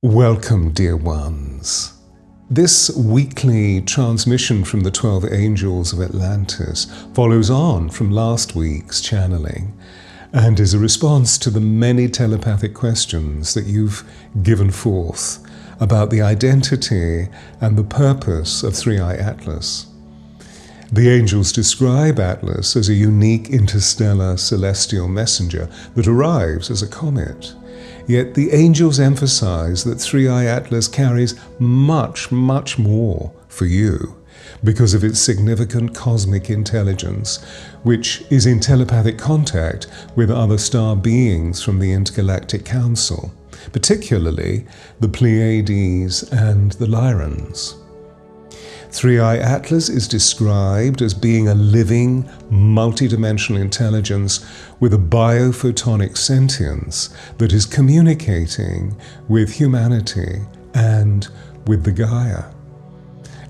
Welcome, dear ones. This weekly transmission from the 12 Angels of Atlantis follows on from last week's channeling and is a response to the many telepathic questions that you've given forth about the identity and the purpose of Three-Eye Atlas. The angels describe Atlas as a unique interstellar celestial messenger that arrives as a comet. Yet the angels emphasize that Three-Eye Atlas carries much, much more for you because of its significant cosmic intelligence, which is in telepathic contact with other star beings from the Intergalactic Council, particularly the Pleiades and the Lionines. Three-Eye Atlas is described as being a living, multidimensional intelligence with a biophotonic sentience that is communicating with humanity and with the Gaia.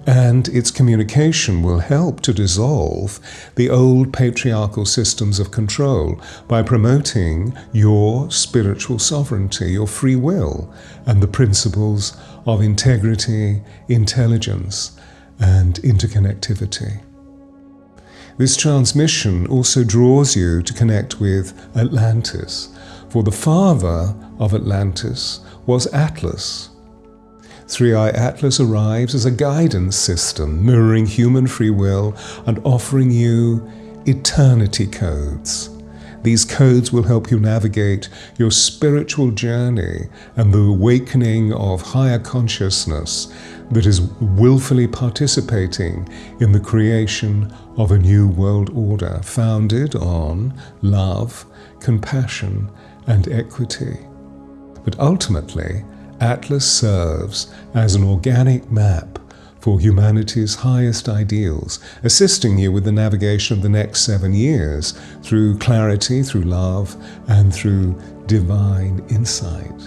And its communication will help to dissolve the old patriarchal systems of control by promoting your spiritual sovereignty, your free will, and the principles of integrity, intelligence, and interconnectivity. This transmission also draws you to connect with Atlantis, for the father of Atlantis was Atlas. Three-Eye Atlas arrives as a guidance system mirroring human free will and offering you eternity codes. These codes will help you navigate your spiritual journey and the awakening of higher consciousness that is willfully participating in the creation of a new world order founded on love, compassion, and equity. But ultimately, Atlas serves as an organic map for humanity's highest ideals, assisting you with the navigation of the next 7 years through clarity, through love, and through divine insight.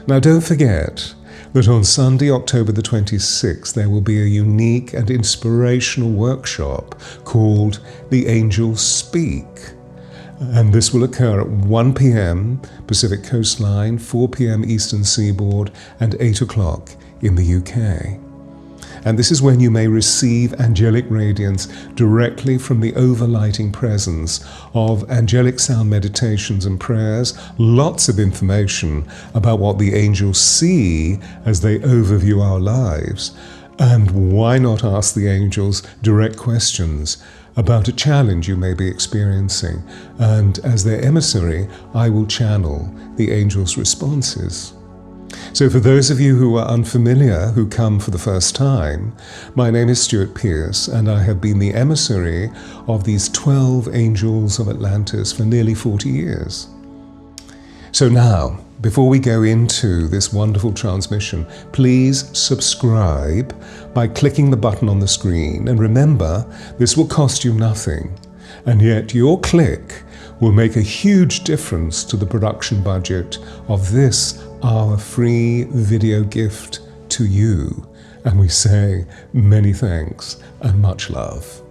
Now, don't forget that on Sunday, October the 26th, there will be a unique and inspirational workshop called The Angels Speak. And this will occur at 1 p.m. Pacific Coastline, 4 p.m. Eastern Seaboard, and 8 o'clock in the UK. And this is when you may receive angelic radiance directly from the overlighting presence of angelic sound meditations and prayers, lots of information about what the angels see as they overview our lives, and why not ask the angels direct questions about a challenge you may be experiencing, and as their emissary, I will channel the angels' responses. So for those of you who are unfamiliar, who come for the first time, my name is Stewart Pearce, and I have been the emissary of these 12 Angels of Atlantis for nearly 40 years. So now, before we go into this wonderful transmission, please subscribe by clicking the button on the screen. And remember, this will cost you nothing, and yet your click will make a huge difference to the production budget of this, our free video gift to you. And we say many thanks and much love.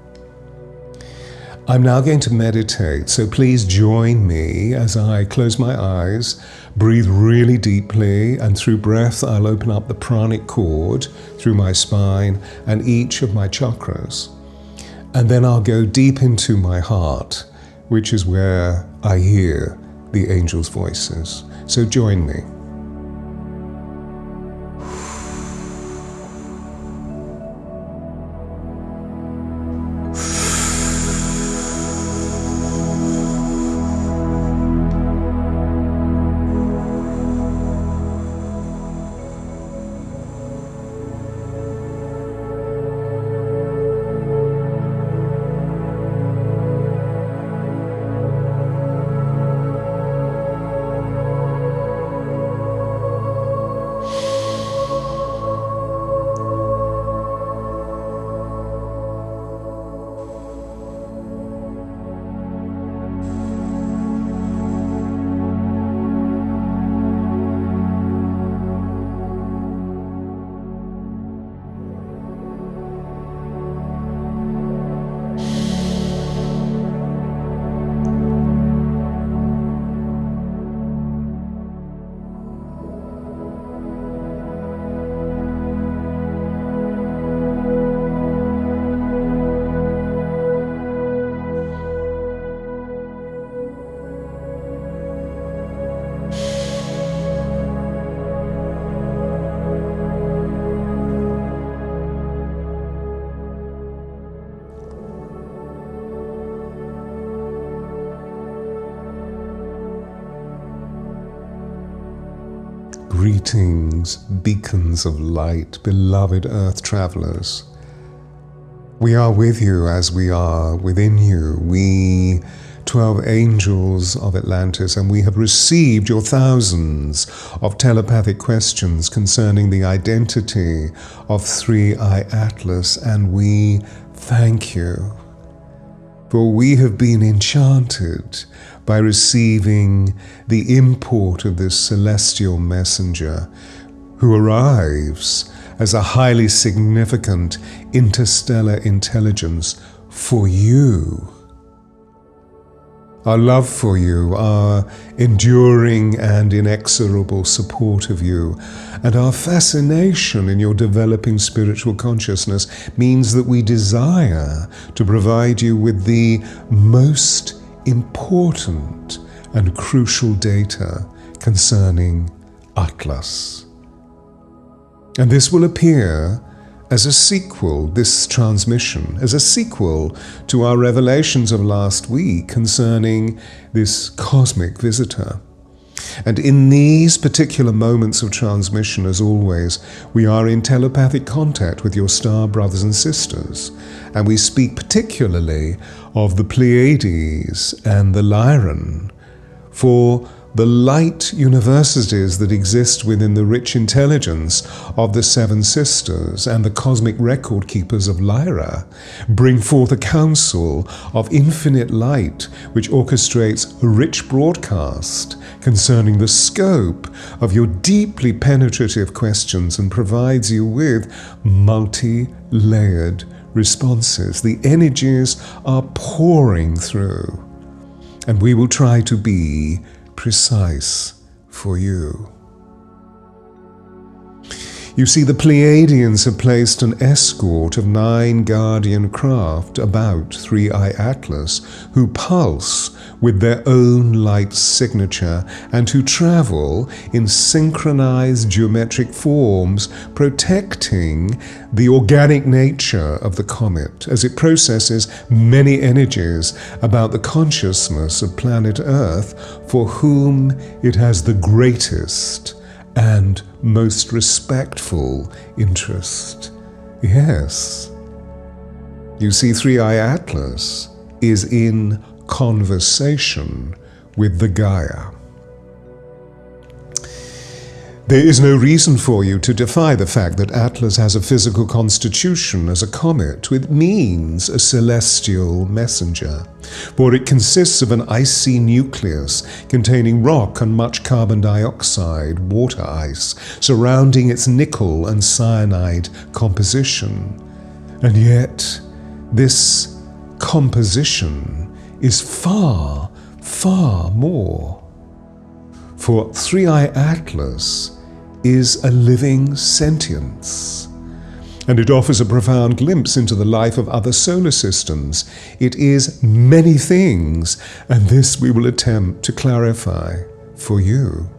I'm now going to meditate, so please join me as I close my eyes, breathe really deeply, and through breath I'll open up the pranic cord through my spine and each of my chakras. And then I'll go deep into my heart, which is where I hear the angels' voices. So join me. Greetings, beacons of light, beloved Earth travelers. We are with you as we are within you, we 12 Angels of Atlantis, and we have received your thousands of telepathic questions concerning the identity of 3i Atlas, and we thank you. For we have been enchanted by receiving the import of this celestial messenger who arrives as a highly significant interstellar intelligence for you. Our love for you, our enduring and inexorable support of you, and our fascination in your developing spiritual consciousness means that we desire to provide you with the most important and crucial data concerning Atlas. And this will appear as a sequel, this transmission, as a sequel to our revelations of last week concerning this cosmic visitor. And in these particular moments of transmission, as always, we are in telepathic contact with your star brothers and sisters, and we speak particularly of the Pleiades and the Lionine, for the light universities that exist within the rich intelligence of the Seven Sisters and the cosmic record keepers of Lyra bring forth a council of infinite light which orchestrates a rich broadcast concerning the scope of your deeply penetrative questions and provides you with multi-layered responses. The energies are pouring through, and we will try to be precise for you. You see, the Pleiadians have placed an escort of 9 guardian craft about 3i Atlas, who pulse with their own light signature and who travel in synchronized geometric forms, protecting the organic nature of the comet as it processes many energies about the consciousness of planet Earth, for whom it has the greatest and most respectful interest. Yes, you see, 3i Atlas is in conversation with the Gaia. There is no reason for you to defy the fact that Atlas has a physical constitution as a comet, which means a celestial messenger, for it consists of an icy nucleus containing rock and much carbon dioxide, water ice, surrounding its nickel and cyanide composition. And yet, this composition is far, far more. For 3i Atlas is a living sentience, and it offers a profound glimpse into the life of other solar systems. It is many things, and this we will attempt to clarify for you.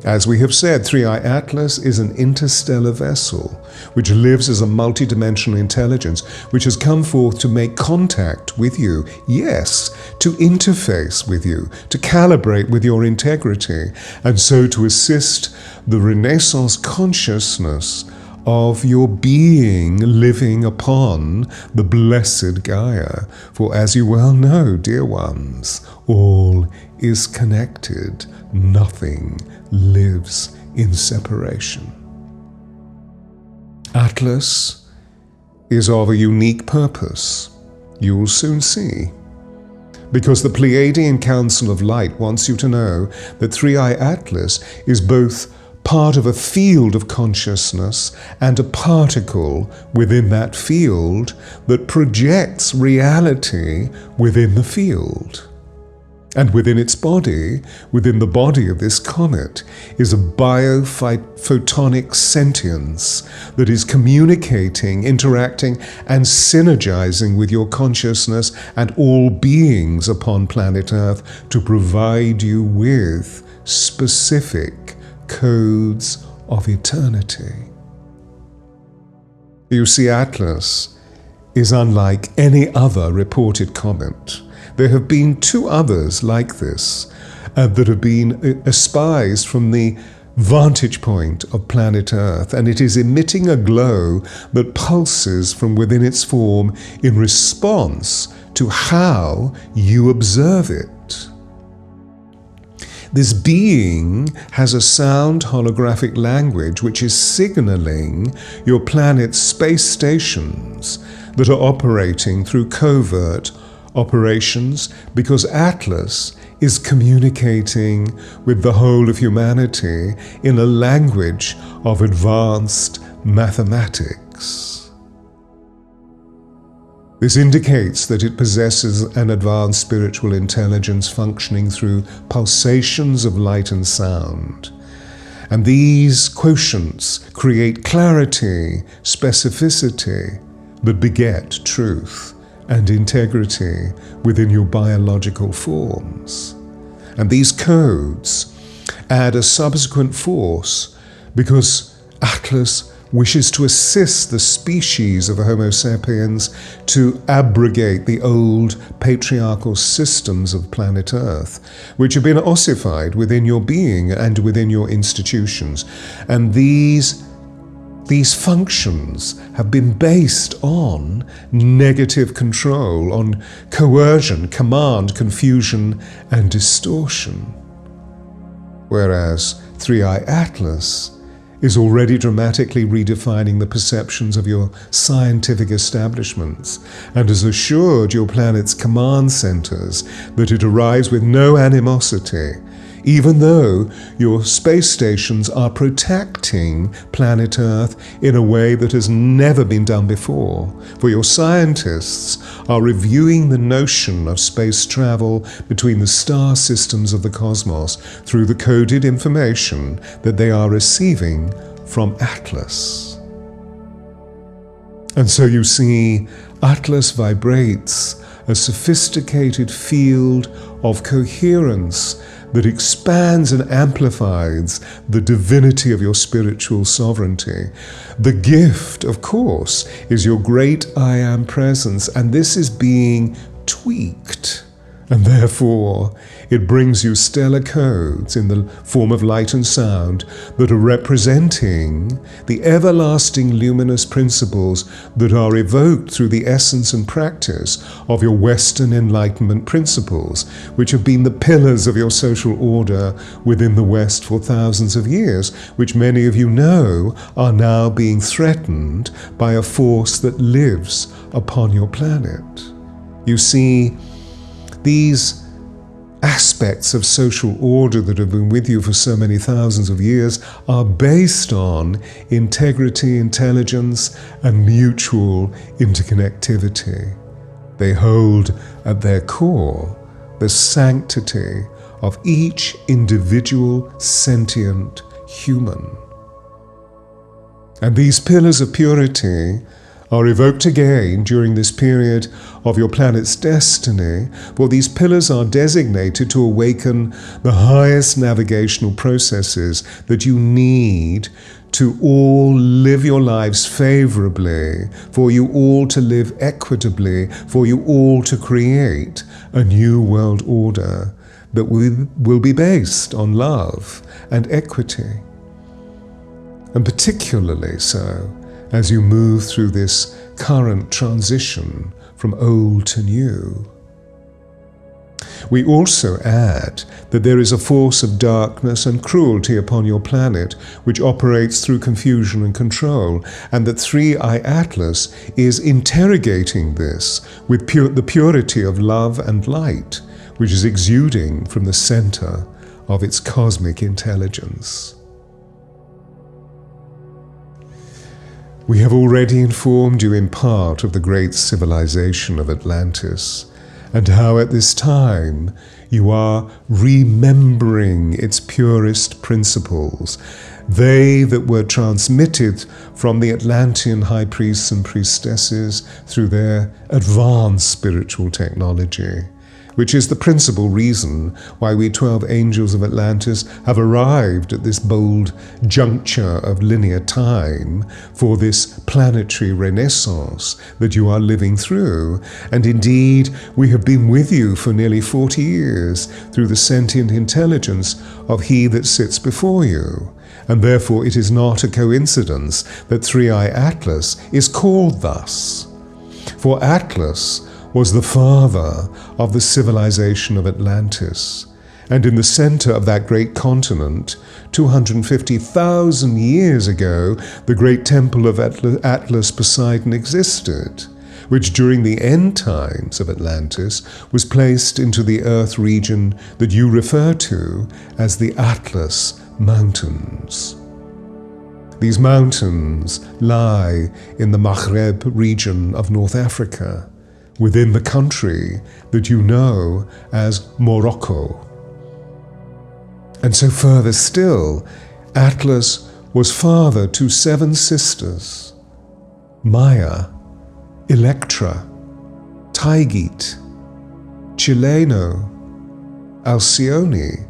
As we have said, 3i Atlas is an interstellar vessel which lives as a multidimensional intelligence which has come forth to make contact with you, yes, to interface with you, to calibrate with your integrity, and so to assist the Renaissance consciousness of your being living upon the blessed Gaia. For as you well know, dear ones, all is connected, nothing lives in separation. Atlas is of a unique purpose, you will soon see, because the Pleiadian Council of Light wants you to know that 3i Atlas is both part of a field of consciousness and a particle within that field that projects reality within the field. And within its body, within the body of this comet, is a biophotonic sentience that is communicating, interacting, and synergizing with your consciousness and all beings upon planet Earth to provide you with specific codes of eternity. You see, Atlas is unlike any other reported comet. There have been 2 others like this, that have been espoused from the vantage point of planet Earth, and it is emitting a glow that pulses from within its form in response to how you observe it. This being has a sound holographic language which is signaling your planet's space stations that are operating through covert operations, because Atlas is communicating with the whole of humanity in a language of advanced mathematics. This indicates that it possesses an advanced spiritual intelligence functioning through pulsations of light and sound. And these quotients create clarity, specificity, that beget truth and integrity within your biological forms. And these codes add a subsequent force because Atlas wishes to assist the species of Homo sapiens to abrogate the old patriarchal systems of planet Earth, which have been ossified within your being and within your institutions. And these functions have been based on negative control, on coercion, command, confusion, and distortion. Whereas 3i Atlas is already dramatically redefining the perceptions of your scientific establishments and has assured your planet's command centers that it arrives with no animosity, even though your space stations are protecting planet Earth in a way that has never been done before. For your scientists are reviewing the notion of space travel between the star systems of the cosmos through the coded information that they are receiving from Atlas. And so you see, Atlas vibrates a sophisticated field of coherence that expands and amplifies the divinity of your spiritual sovereignty. The gift, of course, is your great I Am presence, and this is being tweaked. And therefore, it brings you stellar codes in the form of light and sound that are representing the everlasting luminous principles that are evoked through the essence and practice of your Western Enlightenment principles, which have been the pillars of your social order within the West for thousands of years, which many of you know are now being threatened by a force that lives upon your planet. You see, these aspects of social order that have been with you for so many thousands of years are based on integrity, intelligence, and mutual interconnectivity. They hold at their core the sanctity of each individual sentient human. And these pillars of purity are evoked again during this period of your planet's destiny, for these pillars are designated to awaken the highest navigational processes that you need to all live your lives favorably, for you all to live equitably, for you all to create a new world order that will be based on love and equity. And particularly so as you move through this current transition from old to new. We also add that there is a force of darkness and cruelty upon your planet which operates through confusion and control, and that 3i Atlas is interrogating this with the purity of love and light, which is exuding from the center of its cosmic intelligence. We have already informed you in part of the great civilization of Atlantis, and how at this time you are remembering its purest principles, they that were transmitted from the Atlantean high priests and priestesses through their advanced spiritual technology. which is the principal reason why we 12 Angels of Atlantis have arrived at this bold juncture of linear time for this planetary renaissance that you are living through. And indeed, we have been with you for nearly 40 years through the sentient intelligence of He that sits before you. And therefore it is not a coincidence that Three-Eye Atlas is called thus. For Atlas was the father of the civilization of Atlantis, and in the center of that great continent, 250,000 years ago, the great temple of Atlas Poseidon existed, which during the end times of Atlantis was placed into the earth region that you refer to as the Atlas Mountains. These mountains lie in the Maghreb region of North Africa, within the country that you know as Morocco. And so further still, Atlas was father to 7 sisters: Maya, Electra, Taigit, Chileno, Alcyone,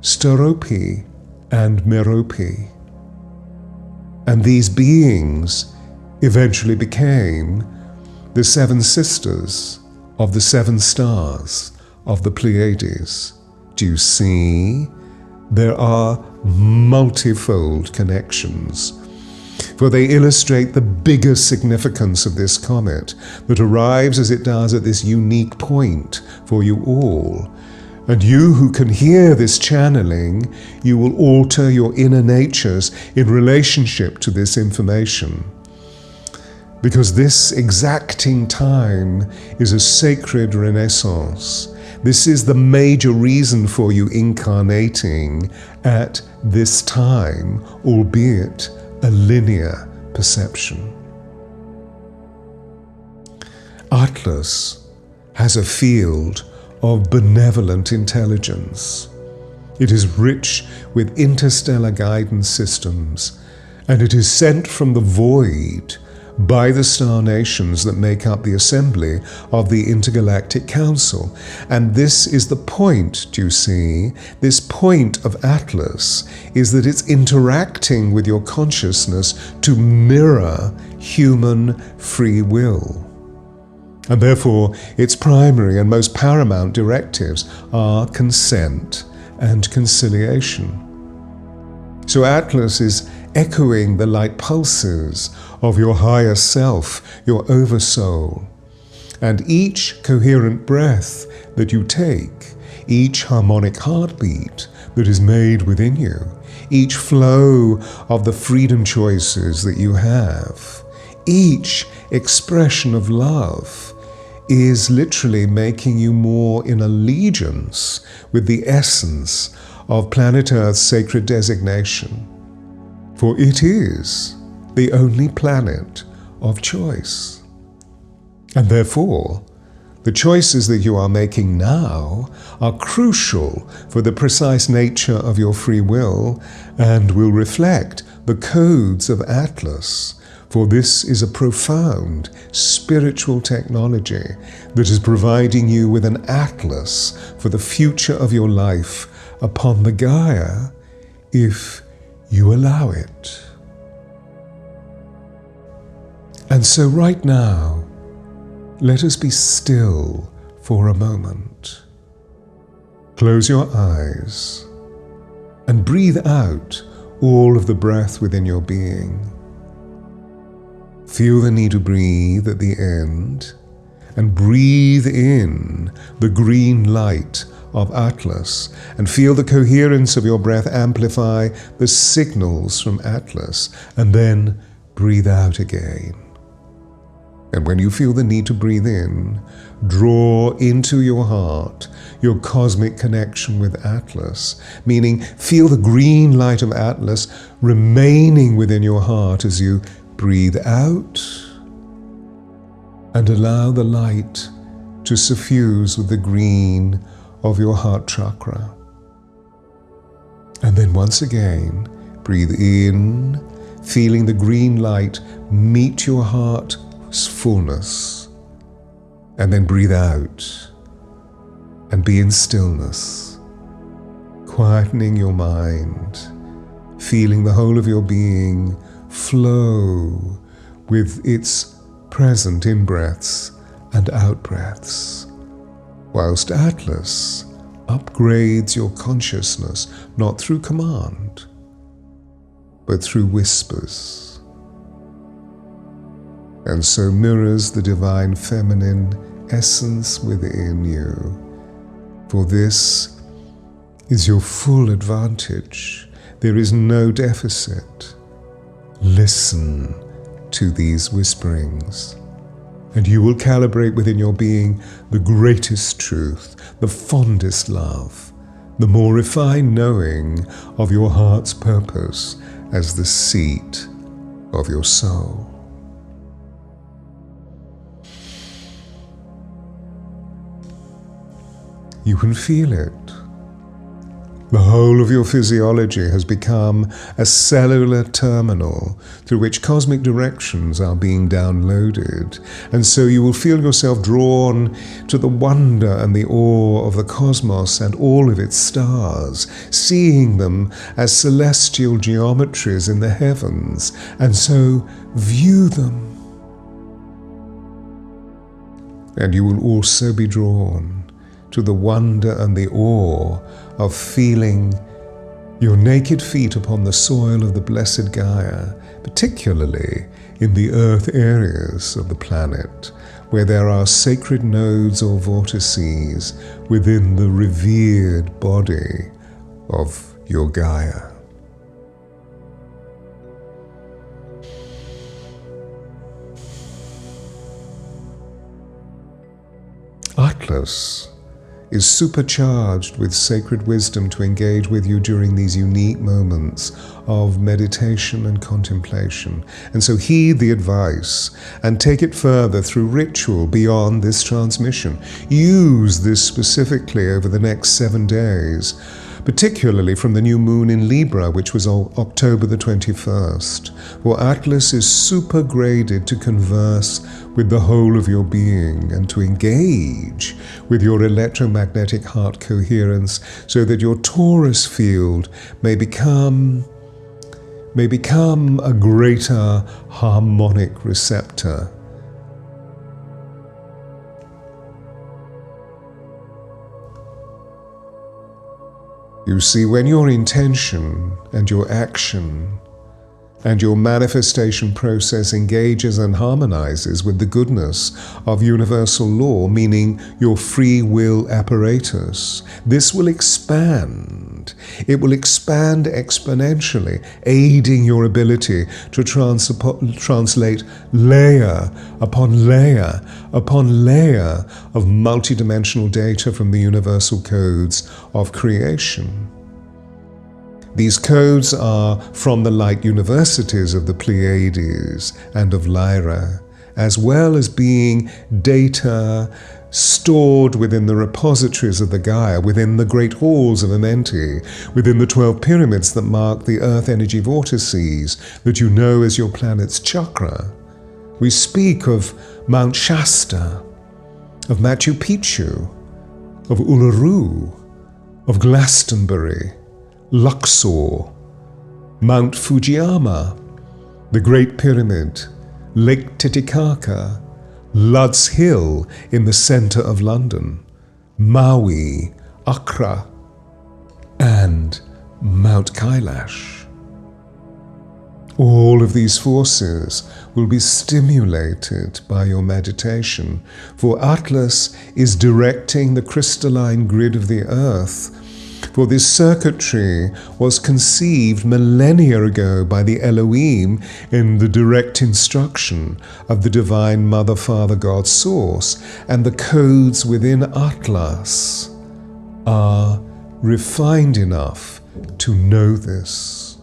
Sterope, and Merope. And these beings eventually became the 7 sisters of the 7 stars of the Pleiades. Do you see? There are multifold connections, for they illustrate the bigger significance of this comet that arrives as it does at this unique point for you all. And you who can hear this channeling, you will alter your inner natures in relationship to this information. Because this exacting time is a sacred renaissance. This is the major reason for you incarnating at this time, albeit a linear perception. Atlas has a field of benevolent intelligence. It is rich with interstellar guidance systems, and it is sent from the void by the star nations that make up the assembly of the Intergalactic Council. And this is the point, do you see? This point of Atlas is that it's interacting with your consciousness to mirror human free will. And therefore, its primary and most paramount directives are consent and conciliation. So Atlas is echoing the light pulses of your higher self, your oversoul. And each coherent breath that you take, each harmonic heartbeat that is made within you, each flow of the freedom choices that you have, each expression of love is literally making you more in allegiance with the essence of planet Earth's sacred designation. For it is the only planet of choice. And therefore, the choices that you are making now are crucial for the precise nature of your free will and will reflect the codes of Atlas. For this is a profound spiritual technology that is providing you with an atlas for the future of your life upon the Gaia, if you allow it. And so right now, let us be still for a moment. Close your eyes and breathe out all of the breath within your being. Feel the need to breathe at the end, and breathe in the green light of Atlas, and feel the coherence of your breath amplify the signals from Atlas, and then breathe out again. And when you feel the need to breathe in, draw into your heart your cosmic connection with Atlas, meaning feel the green light of Atlas remaining within your heart as you breathe out, and allow the light to suffuse with the green of your heart chakra. And then once again, breathe in, feeling the green light meet your heart's fullness. And then breathe out, and be in stillness, quietening your mind, feeling the whole of your being flow with its present in-breaths and out-breaths, whilst Atlas upgrades your consciousness not through command, but through whispers, and so mirrors the divine feminine essence within you. For this is your full advantage. There is no deficit. Listen to these whisperings, and you will calibrate within your being the greatest truth, the fondest love, the more refined knowing of your heart's purpose as the seat of your soul. You can feel it. The whole of your physiology has become a cellular terminal through which cosmic directions are being downloaded, and so you will feel yourself drawn to the wonder and the awe of the cosmos and all of its stars, seeing them as celestial geometries in the heavens, and so view them. And you will also be drawn to the wonder and the awe of feeling your naked feet upon the soil of the blessed Gaia, particularly in the earth areas of the planet, where there are sacred nodes or vortices within the revered body of your Gaia. Atlas is supercharged with sacred wisdom to engage with you during these unique moments of meditation and contemplation. And so heed the advice and take it further through ritual beyond this transmission. Use this specifically over the next 7 days, particularly from the new moon in Libra, which was October the 21st, for Atlas is super graded to converse with the whole of your being and to engage with your electromagnetic heart coherence so that your Taurus field may become a greater harmonic receptor. You see, when your intention and your action and your manifestation process engages and harmonizes with the goodness of universal law, meaning your free will apparatus, this will expand. It will expand exponentially, aiding your ability to translate layer upon layer upon layer of multidimensional data from the universal codes of creation. These codes are from the light universities of the Pleiades and of Lyra, as well as being data stored within the repositories of the Gaia, within the great halls of Amenti, within the 12 pyramids that mark the earth energy vortices that you know as your planet's chakra. We speak of Mount Shasta, of Machu Picchu, of Uluru, of Glastonbury, Luxor, Mount Fujiyama, the Great Pyramid, Lake Titicaca, Lud's Hill in the center of London, Maui, Accra, and Mount Kailash. All of these forces will be stimulated by your meditation, for Atlas is directing the crystalline grid of the earth. For this circuitry was conceived millennia ago by the Elohim in the direct instruction of the Divine Mother, Father, God, Source, and the codes within Atlas are refined enough to know this.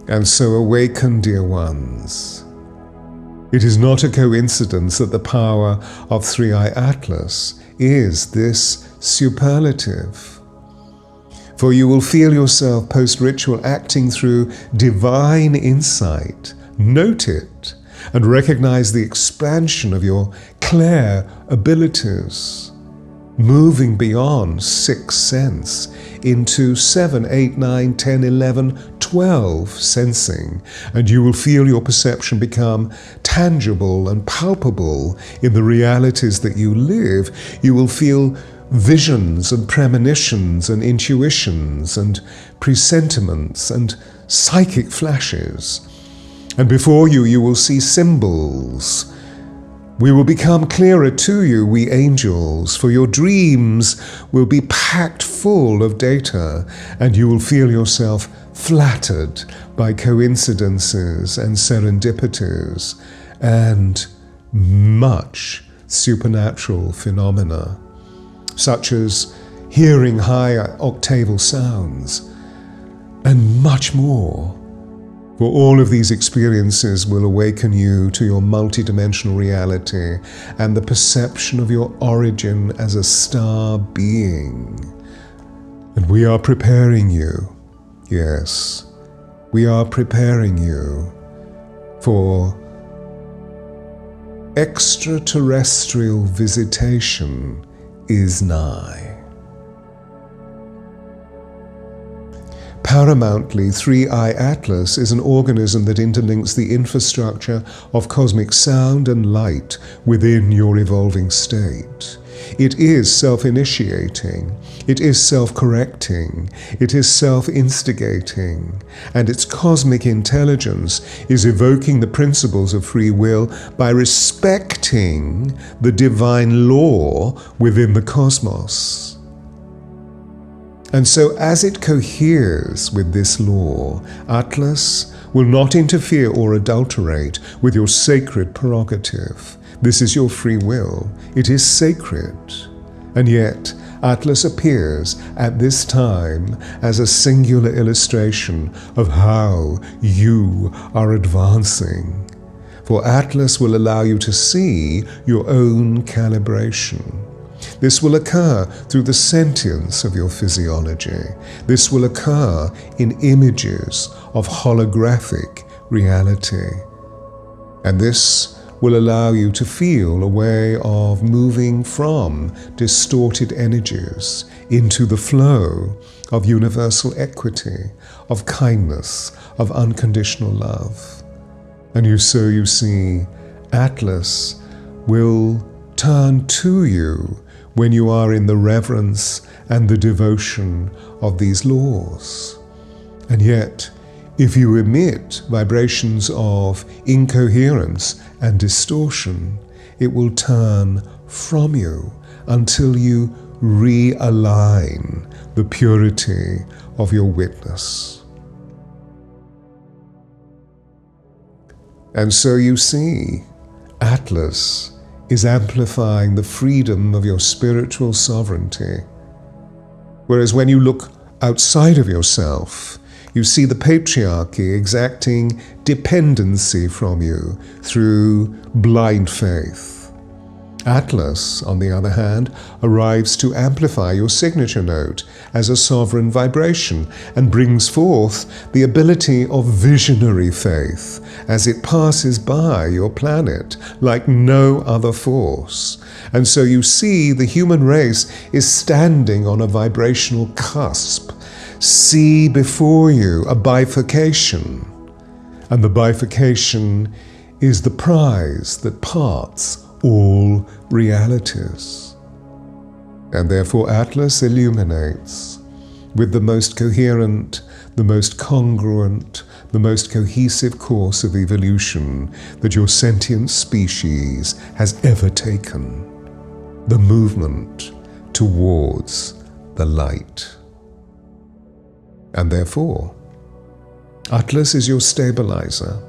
And so awaken, dear ones. It is not a coincidence that the power of Three-Eye Atlas is this superlative. For you will feel yourself post-ritual acting through divine insight. Note it. and recognize the expansion of your clair abilities, moving beyond sixth sense into 7, 8, 9, 10, 11, 12 sensing, and you will feel your perception become tangible and palpable in the realities that you live. You will feel visions and premonitions and intuitions and presentiments and psychic flashes. And before you, you will see symbols. We will become clearer to you, we angels, for your dreams will be packed full of data, and you will feel yourself flattered by coincidences and serendipities and much supernatural phenomena, such as hearing high octaval sounds, and much more. For all of these experiences will awaken you to your multidimensional reality and the perception of your origin as a star being. And we are preparing you, yes, we are preparing you for extraterrestrial visitation is nigh. Paramountly, 3i Atlas is an organism that interlinks the infrastructure of cosmic sound and light within your evolving state. It is self-initiating, it is self-correcting, it is self-instigating, and its cosmic intelligence is evoking the principles of free will by respecting the divine law within the cosmos. And so as it coheres with this law, Atlas will not interfere or adulterate with your sacred prerogative. This is your free will. It is sacred. And yet, Atlas appears at this time as a singular illustration of how you are advancing. For Atlas will allow you to see your own calibration. This will occur through the sentience of your physiology. This will occur in images of holographic reality. And this will allow you to feel a way of moving from distorted energies into the flow of universal equity, of kindness, of unconditional love. And so you see, Atlas will turn to you when you are in the reverence and the devotion of these laws. And yet, if you emit vibrations of incoherence and distortion, it will turn from you until you realign the purity of your witness. And so you see, Atlas is amplifying the freedom of your spiritual sovereignty. Whereas when you look outside of yourself, you see the patriarchy exacting dependency from you through blind faith. Atlas, on the other hand, arrives to amplify your signature note as a sovereign vibration and brings forth the ability of visionary faith as it passes by your planet like no other force. And so you see the human race is standing on a vibrational cusp. See before you a bifurcation, and the bifurcation is the prize that parts all realities. And therefore Atlas illuminates with the most coherent, the most congruent, the most cohesive course of evolution that your sentient species has ever taken, the movement towards the light. And therefore, Atlas is your stabilizer.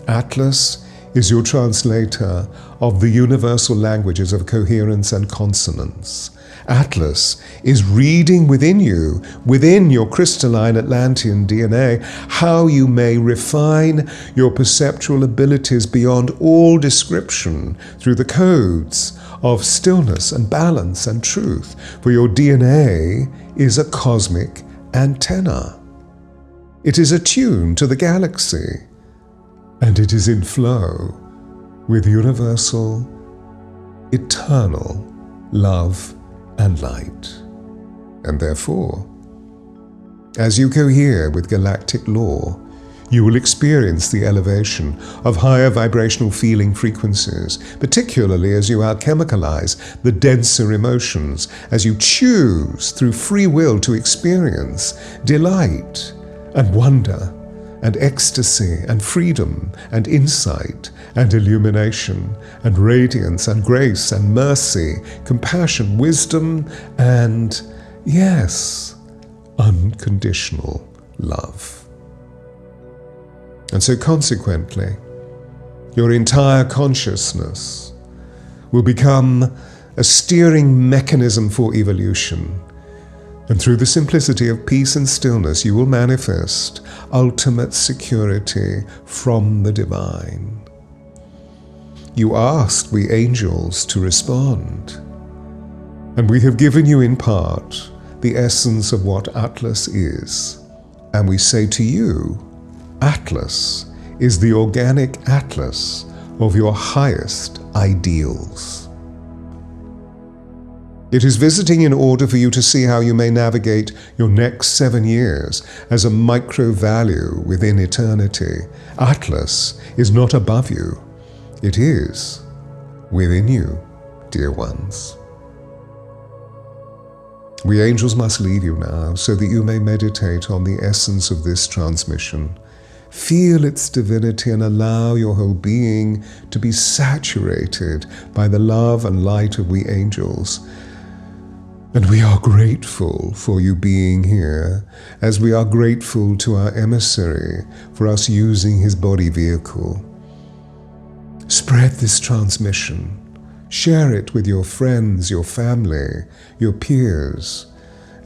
Atlas is your translator of the universal languages of coherence and consonance. Atlas is reading within you, within your crystalline Atlantean DNA, how you may refine your perceptual abilities beyond all description through the codes of stillness and balance and truth. For your DNA is a cosmic antenna. It is attuned to the galaxy, and it is in flow with universal, eternal love and light. And therefore, as you cohere with galactic law, you will experience the elevation of higher vibrational feeling frequencies, particularly as you alchemicalize the denser emotions, as you choose through free will to experience delight and wonder and ecstasy and freedom and insight and illumination and radiance and grace and mercy, compassion, wisdom, and, yes, unconditional love. And so consequently, your entire consciousness will become a steering mechanism for evolution. And through the simplicity of peace and stillness, you will manifest ultimate security from the divine. You asked we angels to respond, and we have given you in part the essence of what Atlas is. And we say to you, Atlas is the organic atlas of your highest ideals. It is visiting in order for you to see how you may navigate your next 7 years as a micro-value within eternity. Atlas is not above you. It is within you, dear ones. We angels must leave you now so that you may meditate on the essence of this transmission. Feel its divinity and allow your whole being to be saturated by the love and light of we angels. And we are grateful for you being here, as we are grateful to our emissary for us using his body vehicle. Spread this transmission. Share it with your friends, your family, your peers.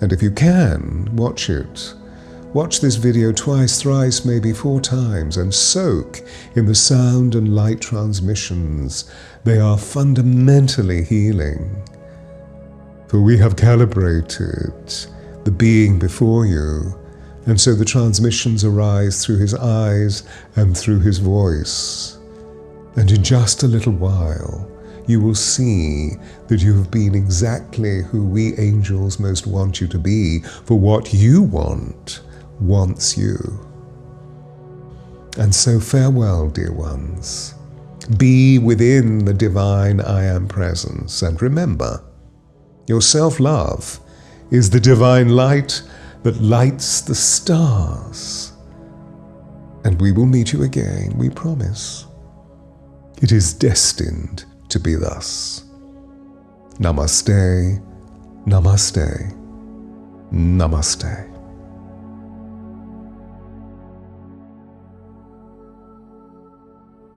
And if you can, watch it. Watch this video twice, thrice, maybe 4 times, and soak in the sound and light transmissions. They are fundamentally healing. For we have calibrated the being before you, and so the transmissions arise through his eyes and through his voice. And in just a little while, you will see that you have been exactly who we angels most want you to be, for what you want wants you. And so farewell, dear ones. Be within the divine I Am presence, and remember, your self-love is the divine light that lights the stars. And we will meet you again, we promise. It is destined to be thus. Namaste, namaste, namaste.